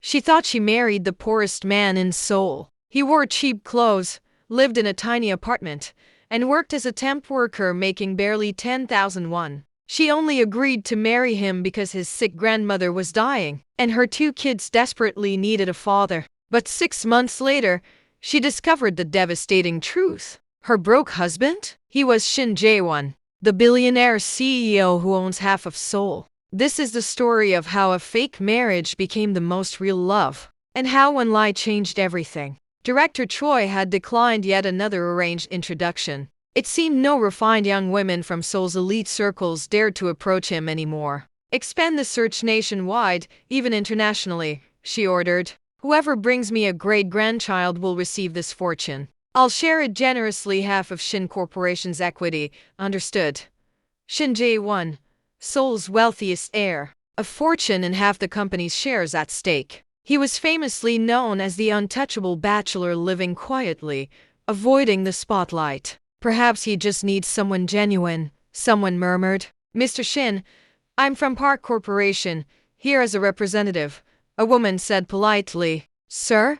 She thought she married the poorest man in Seoul. He wore cheap clothes, lived in a tiny apartment, and worked as a temp worker making barely 10,000 won. She only agreed to marry him because his sick grandmother was dying, and her 2 kids desperately needed a father. But 6 months later, she discovered the devastating truth. Her broke husband? He was Shin Jae-won, the billionaire CEO who owns half of Seoul. This is the story of how a fake marriage became the most real love, and how one lie changed everything. Director Choi had declined yet another arranged introduction. It seemed no refined young women from Seoul's elite circles dared to approach him anymore. Expand the search nationwide, even internationally, she ordered. Whoever brings me a great-grandchild will receive this fortune. I'll share it generously, half of Shin Corporation's equity, understood? Shin Jae-won, Seoul's wealthiest heir, a fortune and half the company's shares at stake. He was famously known as the untouchable bachelor living quietly, avoiding the spotlight. Perhaps he just needs someone genuine, someone murmured. Mr. Shin, I'm from Park Corporation, here as a representative, a woman said politely. Sir?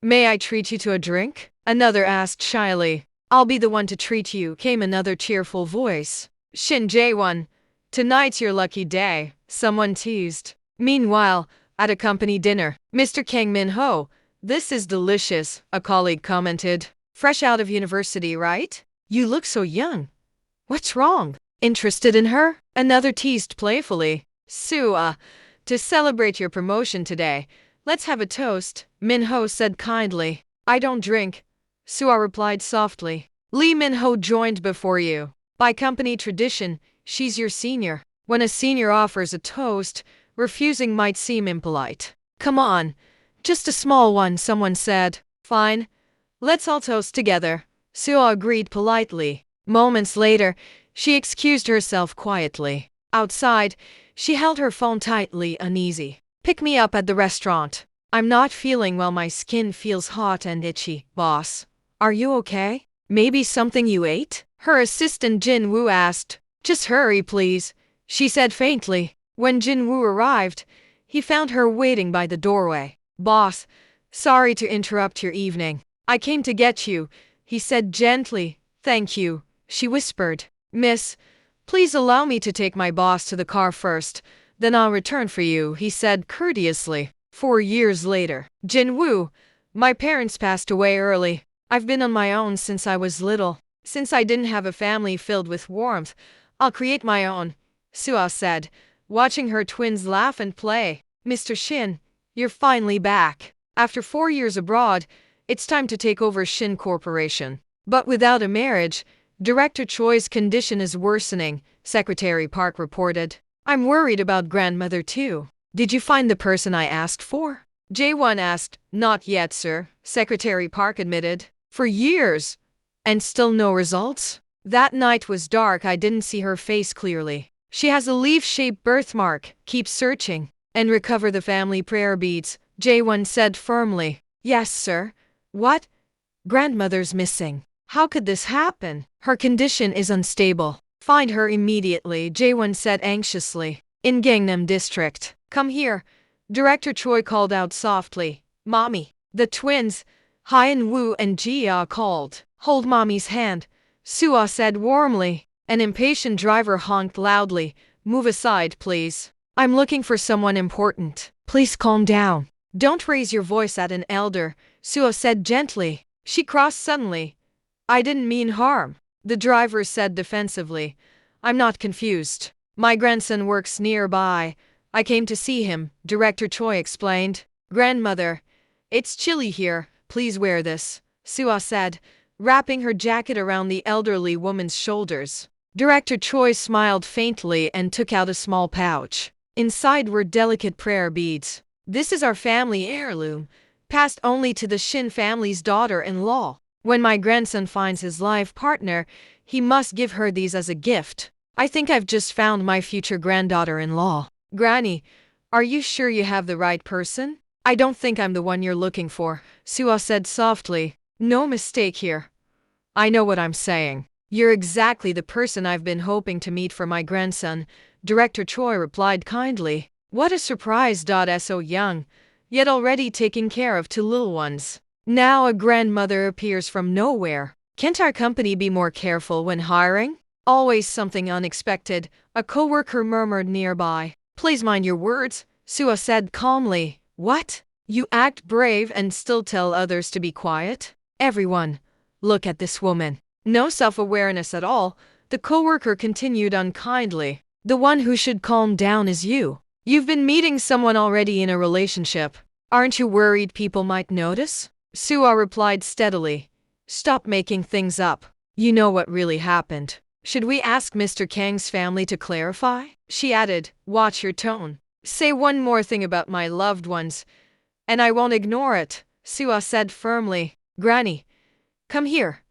May I treat you to a drink? Another asked shyly. I'll be the one to treat you, came another cheerful voice. Shin Jae-won, tonight's your lucky day, someone teased. Meanwhile, at a company dinner, Mr. Kang Min-ho, this is delicious, a colleague commented. Fresh out of university, right? You look so young. What's wrong? Interested in her? Another teased playfully. To celebrate your promotion today, let's have a toast, Min-ho said kindly. I don't drink, Sua replied softly. Lee Min-ho joined before you. By company tradition, she's your senior. When a senior offers a toast, refusing might seem impolite. Come on, just a small one, someone said. Fine, let's all toast together, Sua agreed politely. Moments later, she excused herself quietly. Outside, she held her phone tightly, uneasy. Pick me up at the restaurant. I'm not feeling well, my skin feels hot and itchy. Boss, are you okay? Maybe something you ate? Her assistant Jin Woo asked. Just hurry, please, she said faintly. When Jin Woo arrived, he found her waiting by the doorway. Boss, sorry to interrupt your evening. I came to get you, he said gently. Thank you, she whispered. Miss, please allow me to take my boss to the car first, then I'll return for you, he said courteously. 4 years later. Jin Woo, my parents passed away early. I've been on my own since I was little. Since I didn't have a family filled with warmth, I'll create my own, Sua said, watching her twins laugh and play. Mr. Shin, you're finally back. After 4 years abroad, it's time to take over Shin Corporation. But without a marriage, Director Choi's condition is worsening, Secretary Park reported. I'm worried about grandmother too. Did you find the person I asked for? Jae-won asked. Not yet, sir, Secretary Park admitted. For years, and still no results? That night was dark, I didn't see her face clearly. She has a leaf-shaped birthmark. Keep searching and recover the family prayer beads, Jae-won said firmly. Yes, sir. What? Grandmother's missing. How could this happen? Her condition is unstable. Find her immediately, Jae-won said anxiously. In Gangnam District. Come here, Director Choi called out softly. Mommy. The twins, Hyun Woo and Ji-ah, called. Hold mommy's hand, Sua said warmly. An impatient driver honked loudly. Move aside, please. I'm looking for someone important. Please calm down. Don't raise your voice at an elder, Sua said gently. She crossed suddenly. I didn't mean harm, the driver said defensively. I'm not confused. My grandson works nearby. I came to see him, Director Choi explained. Grandmother, it's chilly here. Please wear this, Sua said, wrapping her jacket around the elderly woman's shoulders. Director Choi smiled faintly and took out a small pouch. Inside were delicate prayer beads. This is our family heirloom, passed only to the Shin family's daughter-in-law. When my grandson finds his life partner, he must give her these as a gift. I think I've just found my future granddaughter-in-law. Granny, are you sure you have the right person? I don't think I'm the one you're looking for, Sua said softly. No mistake here. I know what I'm saying. You're exactly the person I've been hoping to meet for my grandson, Director Choi replied kindly. What a surprise. So young, yet already taking care of two little ones. Now a grandmother appears from nowhere. Can't our company be more careful when hiring? Always something unexpected, a coworker murmured nearby. Please mind your words, Sua said calmly. What? You act brave and still tell others to be quiet? Everyone, look at this woman. No self-awareness at all, the coworker continued unkindly. The one who should calm down is you. You've been meeting someone already in a relationship. Aren't you worried people might notice? Sua replied steadily. Stop making things up. You know what really happened. Should we ask Mr. Kang's family to clarify? She added, watch your tone. Say one more thing about my loved ones, and I won't ignore it, Sua said firmly. Granny, come here.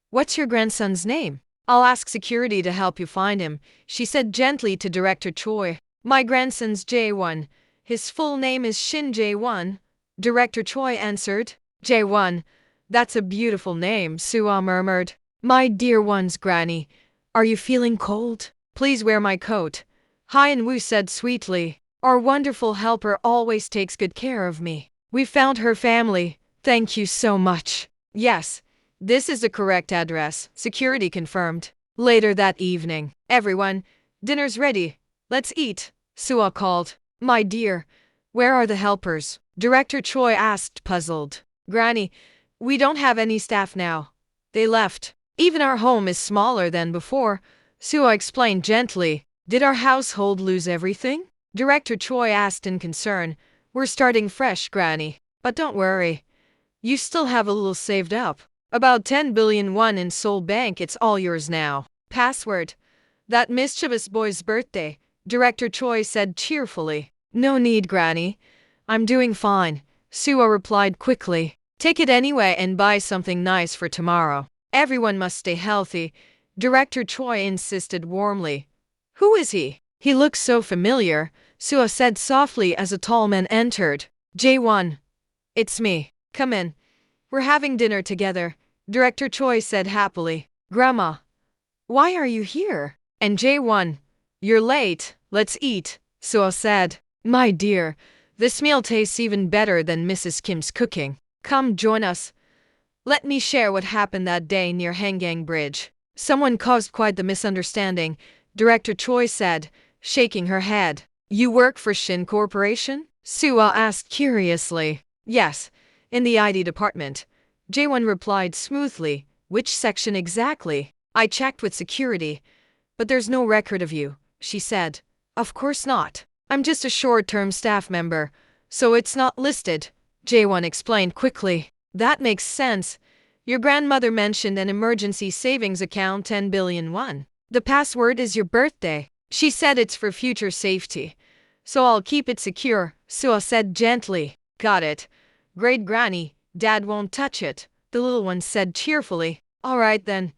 What's your grandson's name? I'll ask security to help you find him, she said gently to Director Choi. My grandson's Jae-won. His full name is Shin Jae-won, Director Choi answered. Jae-won, that's a beautiful name, Sua murmured. My dear one's granny, are you feeling cold? Please wear my coat, Hyun-woo said sweetly. Our wonderful helper always takes good care of me. We found her family. Thank you so much. Yes, this is the correct address, security confirmed. Later that evening, everyone, dinner's ready. Let's eat, Sua called. My dear, where are the helpers? Director Choi asked, puzzled. Granny, we don't have any staff now. They left. Even our home is smaller than before, Sua explained gently. Did our household lose everything? Director Choi asked in concern. We're starting fresh, Granny. But don't worry. You still have a little saved up. About 10 billion won in Seoul Bank, it's all yours now. Password. That mischievous boy's birthday, Director Choi said cheerfully. No need, Granny. I'm doing fine, Sua replied quickly. Take it anyway and buy something nice for tomorrow. Everyone must stay healthy, Director Choi insisted warmly. Who is he? He looks so familiar, Sua said softly as a tall man entered. Jae-won. It's me. Come in. We're having dinner together, Director Choi said happily. Grandma. Why are you here? And Jae-won. You're late. Let's eat, Sua said. My dear, this meal tastes even better than Mrs. Kim's cooking. Come join us. Let me share what happened that day near Hangang Bridge. Someone caused quite the misunderstanding, Director Choi said, shaking her head. You work for Shin Corporation? Sua asked curiously. Yes, in the ID department. Jae-won replied smoothly. Which section exactly? I checked with security, but there's no record of you, she said. Of course not. I'm just a short-term staff member, so it's not listed, Jae-won explained quickly. That makes sense. Your grandmother mentioned an emergency savings account 10 billion won. The password is your birthday. She said it's for future safety, so I'll keep it secure, Sua said gently. Got it. Great Granny, Dad won't touch it, the little one said cheerfully. All right then.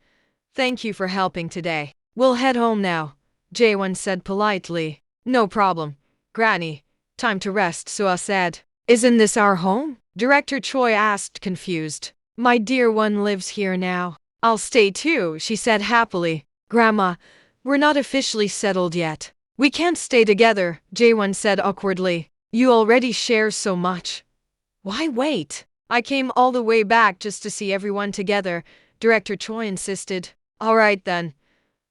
Thank you for helping today. We'll head home now, Jae-won said politely. No problem, Granny. Time to rest, Sua said. Isn't this our home? Director Choi asked, confused. My dear one lives here now. I'll stay too, she said happily. Grandma, we're not officially settled yet. We can't stay together, Jae-won said awkwardly. You already share so much. Why wait? I came all the way back just to see everyone together, Director Choi insisted. All right then.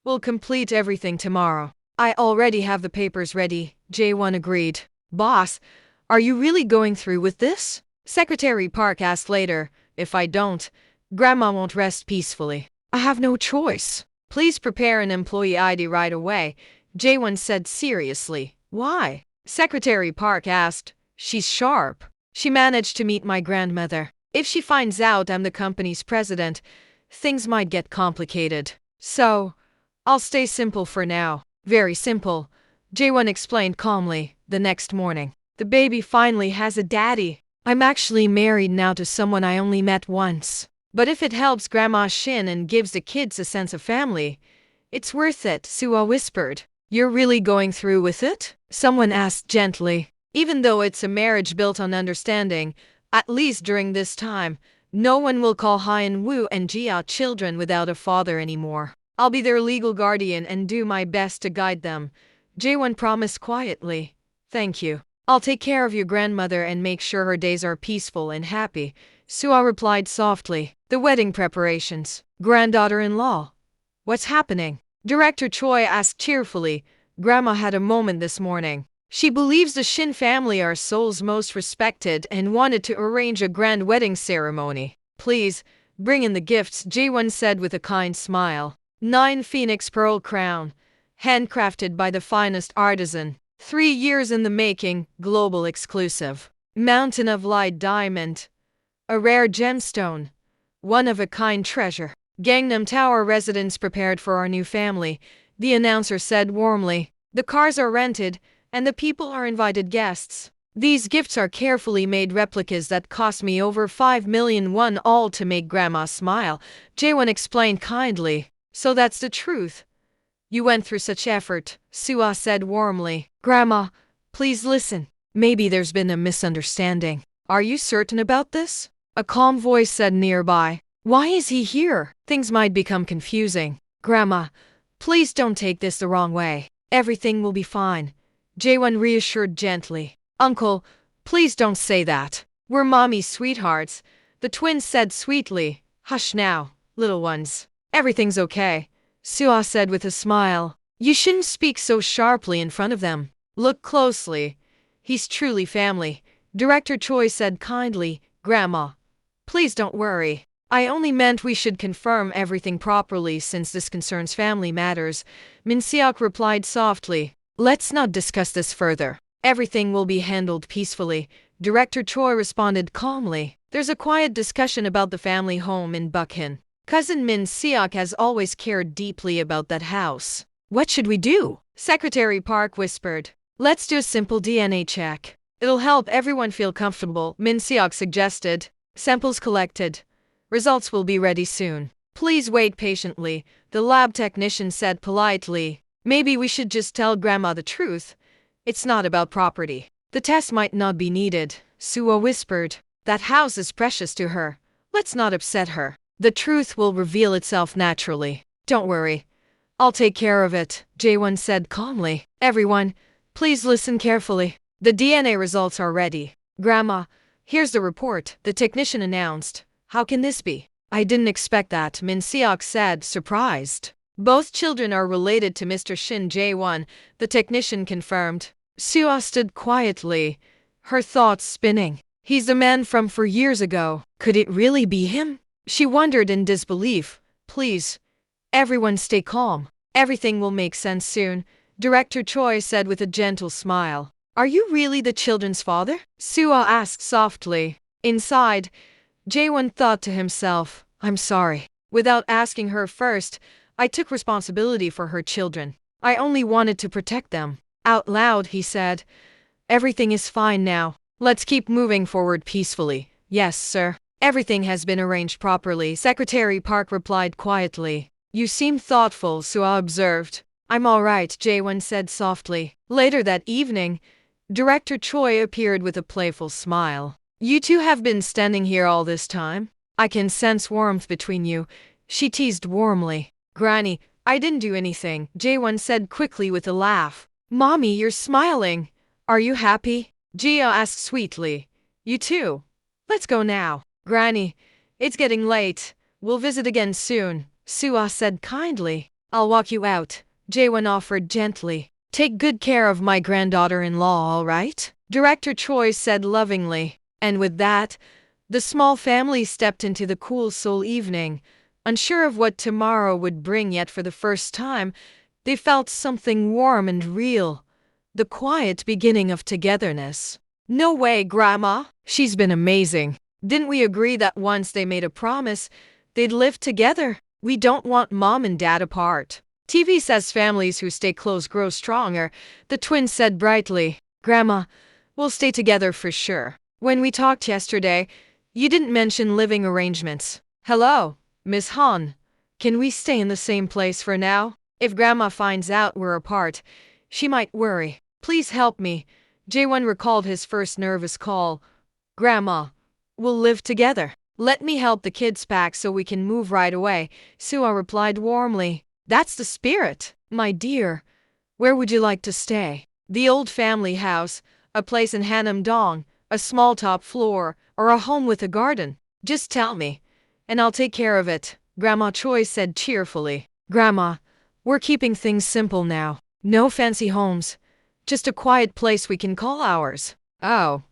We'll complete everything tomorrow. I already have the papers ready, Jae-won agreed. Boss, are you really going through with this? Secretary Park asked later. If I don't, Grandma won't rest peacefully. I have no choice. Please prepare an employee ID right away, Jae-won said seriously. Why? Secretary Park asked. She's sharp. She managed to meet my grandmother. If she finds out I'm the company's president, things might get complicated. So, I'll stay simple for now. Very simple, Jae-won explained calmly. The next morning, the baby finally has a daddy. I'm actually married now to someone I only met once. But if it helps Grandma Shin and gives the kids a sense of family, it's worth it, Sua whispered. You're really going through with it? Someone asked gently. Even though it's a marriage built on understanding, at least during this time, no one will call Hyun-woo and Jia children without a father anymore. I'll be their legal guardian and do my best to guide them, Jae-won promised quietly. Thank you. I'll take care of your grandmother and make sure her days are peaceful and happy, Sua replied softly. The wedding preparations. Granddaughter-in-law. What's happening? Director Choi asked cheerfully. Grandma had a moment this morning. She believes the Shin family are Seoul's most respected and wanted to arrange a grand wedding ceremony. Please, bring in the gifts, Jae-won said with a kind smile. 9 phoenix pearl crown. Handcrafted by the finest artisan. 3 years in the making, global exclusive. Mountain of Light diamond. A rare gemstone. One-of-a-kind treasure. Gangnam Tower residents prepared for our new family, the announcer said warmly. The cars are rented, and the people are invited guests. These gifts are carefully made replicas that cost me over 5 million won all to make Grandma smile, Jae-won explained kindly. So that's the truth. You went through such effort, Sua said warmly. Grandma, please listen. Maybe there's been a misunderstanding. Are you certain about this? A calm voice said nearby. Why is he here? Things might become confusing. Grandma, please don't take this the wrong way. Everything will be fine. Jae-won reassured gently. Uncle, please don't say that. We're mommy's sweethearts, the twins said sweetly. Hush now, little ones. Everything's okay, Sua said with a smile. You shouldn't speak so sharply in front of them. Look closely. He's truly family, Director Choi said kindly. Grandma, please don't worry. I only meant we should confirm everything properly since this concerns family matters, Min Seok replied softly. Let's not discuss this further. Everything will be handled peacefully, Director Choi responded calmly. There's a quiet discussion about the family home in Bukhin. Cousin Min Seok has always cared deeply about that house. What should we do? Secretary Park whispered. Let's do a simple DNA check. It'll help everyone feel comfortable, Min Seok suggested. Samples collected. Results will be ready soon. Please wait patiently, the lab technician said politely. Maybe we should just tell Grandma the truth. It's not about property. The test might not be needed, Sua whispered. That house is precious to her. Let's not upset her. The truth will reveal itself naturally. Don't worry. I'll take care of it, Jae-won said calmly. Everyone, please listen carefully. The DNA results are ready. Grandma, here's the report, the technician announced. How can this be? I didn't expect that, Min Seok said, surprised. Both children are related to Mr. Shin Jae-won, the technician confirmed. Sua stood quietly, her thoughts spinning. He's the man from 4 years ago. Could it really be him? She wondered in disbelief. Please, everyone stay calm. Everything will make sense soon, Director Choi said with a gentle smile. Are you really the children's father? Sua asked softly. Inside, Jae-won thought to himself, I'm sorry. Without asking her first, I took responsibility for her children. I only wanted to protect them. Out loud, he said, everything is fine now. Let's keep moving forward peacefully. Yes, sir. Everything has been arranged properly, Secretary Park replied quietly. You seem thoughtful, Sua observed. I'm all right, Jae-won said softly. Later that evening, Director Choi appeared with a playful smile. You two have been standing here all this time? I can sense warmth between you, she teased warmly. Granny, I didn't do anything, Jae-won said quickly with a laugh. Mommy, you're smiling. Are you happy? Gia asked sweetly. You too. Let's go now. Granny, it's getting late. We'll visit again soon, Sua said kindly. I'll walk you out, Jae-won offered gently. Take good care of my granddaughter-in-law, all right? Director Choi said lovingly. And with that, the small family stepped into the cool Seoul evening. Unsure of what tomorrow would bring, yet for the first time, they felt something warm and real. The quiet beginning of togetherness. No way, Grandma. She's been amazing. Didn't we agree that once they made a promise, they'd live together? We don't want Mom and Dad apart. TV says families who stay close grow stronger, the twins said brightly. Grandma, we'll stay together for sure. When we talked yesterday, you didn't mention living arrangements. Hello, Miss Han. Can we stay in the same place for now? If Grandma finds out we're apart, she might worry. Please help me. Jae-won recalled his first nervous call. Grandma, we'll live together. Let me help the kids pack so we can move right away, Sua replied warmly. That's the spirit, my dear. Where would you like to stay? The old family house, A place in Hanam-dong, a small top floor, or a home with a garden. Just tell me, and I'll take care of it, Grandma Choi said cheerfully. Grandma, we're keeping things simple now. No fancy homes. Just a quiet place we can call ours. Oh,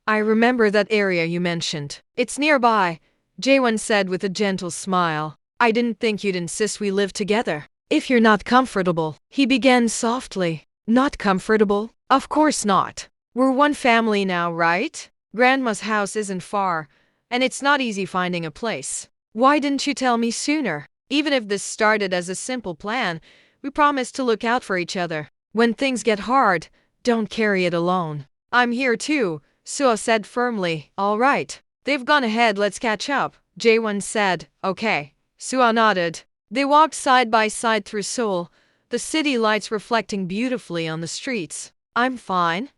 I remember that area you mentioned. It's nearby, Jaewon said with a gentle smile. I didn't think you'd insist we live together. If you're not comfortable, he began softly. Not comfortable? Of course not. We're one family now, right? Grandma's house isn't far, and it's not easy finding a place. Why didn't you tell me sooner? Even if this started as a simple plan, we promised to look out for each other. When things get hard, don't carry it alone. I'm here too, Suha said firmly. All right. They've gone ahead, let's catch up, Jaewon said. Okay. Suha nodded. They walked side by side through Seoul, the city lights reflecting beautifully on the streets. I'm fine.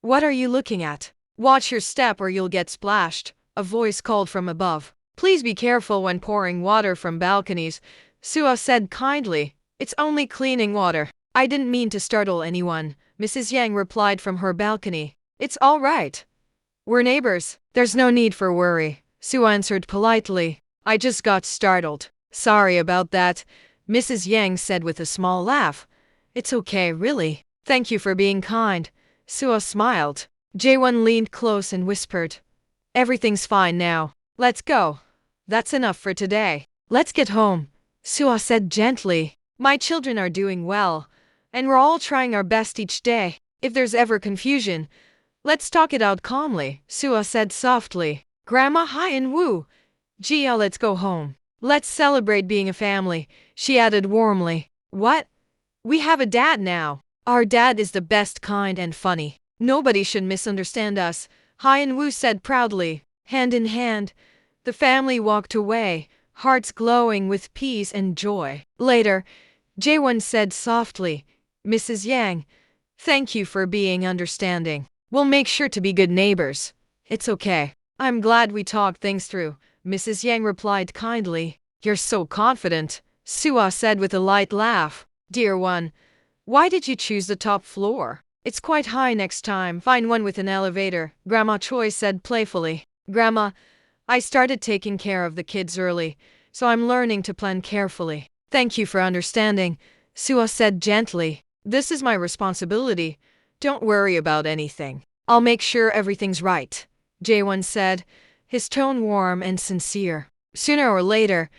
What are you looking at? Watch your step or you'll get splashed, a voice called from above. Please be careful when pouring water from balconies, Suha said kindly. It's only cleaning water. I didn't mean to startle anyone, Mrs. Yang replied from her balcony. It's all right. We're neighbors. There's no need for worry, Suha answered politely. I just got startled. Sorry about that, Mrs. Yang said with a small laugh. It's okay, really. Thank you for being kind, Suha smiled. Jaewon leaned close and whispered. Everything's fine now. Let's go. That's enough for today. Let's get home, Suha said gently. My children are doing well, and we're all trying our best each day. If there's ever confusion, let's talk it out calmly, Suha said softly. Grandma Hyun-woo, Gia, let's go home. Let's celebrate being a family, she added warmly. What? We have a dad now. Our dad is the best kind and funny. Nobody should misunderstand us, Hyun-woo said proudly. Hand in hand, the family walked away, hearts glowing with peace and joy. Later, Jaewon said softly, Mrs. Yang, thank you for being understanding. We'll make sure to be good neighbors. It's okay. I'm glad we talked things through, Mrs. Yang replied kindly. You're so confident, Suha said with a light laugh. Dear one, why did you choose the top floor? It's quite high next time. Find one with an elevator, Grandma Choi said playfully. Grandma, I started taking care of the kids early, so I'm learning to plan carefully. Thank you for understanding, Suha said gently. This is my responsibility. Don't worry about anything. I'll make sure everything's right, Jaewon said, his tone warm and sincere. Sooner or later,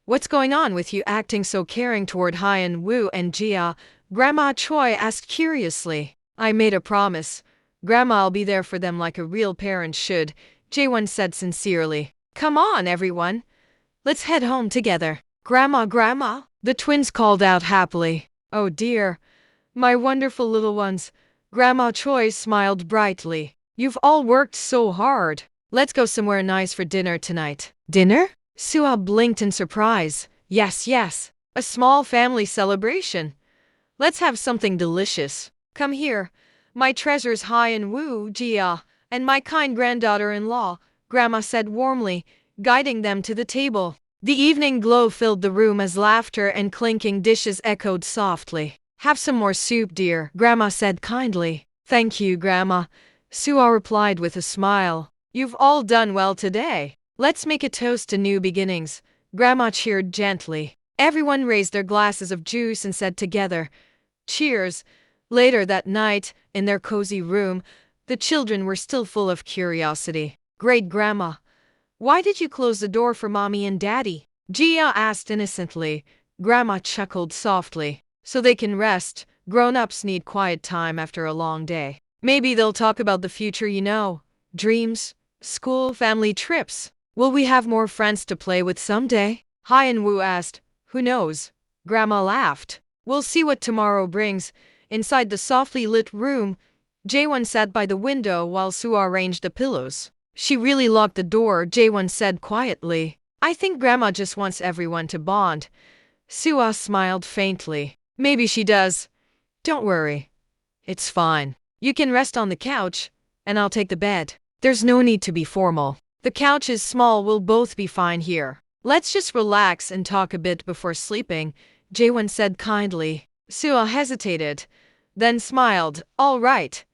what's going on with you acting so caring toward Hyun-woo and Gia? Grandma Choi asked curiously. I made a promise. Grandma, I'll be there for them like a real parent should, Jaewon said sincerely. Come on, everyone. Let's head home together. Grandma, the twins called out happily. Oh dear, my wonderful little ones. Grandma Choi smiled brightly. You've all worked so hard. Let's go somewhere nice for dinner tonight. Dinner? Suha blinked in surprise. Yes. A small family celebration. Let's have something delicious. Come here, my treasures Hyun-woo, Gia, and my kind granddaughter-in-law, Grandma said warmly, guiding them to the table. The evening glow filled the room as laughter and clinking dishes echoed softly. Have some more soup, dear, Grandma said kindly. Thank you, Grandma, Suha replied with a smile. You've all done well today. Let's make a toast to new beginnings, Grandma cheered gently. Everyone raised their glasses of juice and said together, cheers. Later that night, in their cozy room, the children were still full of curiosity. Great Grandma, why did you close the door for Mommy and Daddy? Gia asked innocently. Grandma chuckled softly. So they can rest. Grown-ups need quiet time after a long day. Maybe they'll talk about the future, dreams, school, family trips. Will we have more friends to play with someday? Hyun-woo asked. Who knows? Grandma laughed. We'll see what tomorrow brings. Inside the softly lit room, Jaewon sat by the window while Suha arranged the pillows. She really locked the door, Jaewon said quietly. I think Grandma just wants everyone to bond. Suha smiled faintly. Maybe she does. Don't worry. It's fine. You can rest on the couch, and I'll take the bed. There's no need to be formal. The couch is small, we'll both be fine here. Let's just relax and talk a bit before sleeping, Jaewon said kindly. Suha hesitated, then smiled. All right.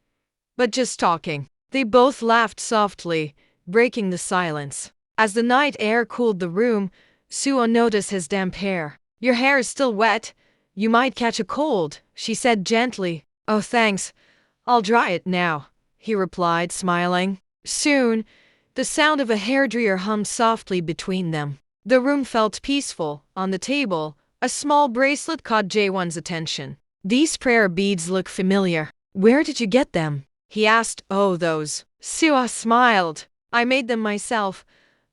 but just talking. They both laughed softly, breaking the silence. As the night air cooled the room, Suo noticed his damp hair. Your hair is still wet. You might catch a cold, she said gently. Oh, thanks. I'll dry it now, he replied, smiling. Soon, the sound of a hairdryer hummed softly between them. The room felt peaceful. On the table, a small bracelet caught Jaewon's attention. These prayer beads look familiar. Where did you get them? He asked. Oh, those. Suo smiled. I made them myself.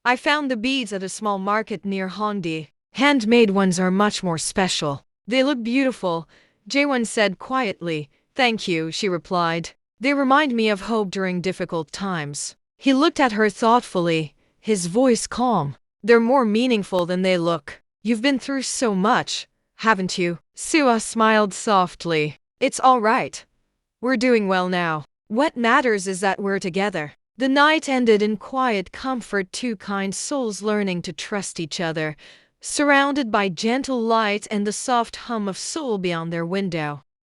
I found the beads at a small market near Hongdae. Handmade ones are much more special. They look beautiful, Jaewon said quietly. Thank you, she replied. They remind me of hope during difficult times. He looked at her thoughtfully, his voice calm. They're more meaningful than they look. You've been through so much, haven't you? Suo smiled softly. It's all right. We're doing well now. What matters is that we're together. The night ended in quiet comfort, two kind souls learning to trust each other, surrounded by gentle light and the soft hum of Seoul beyond their window.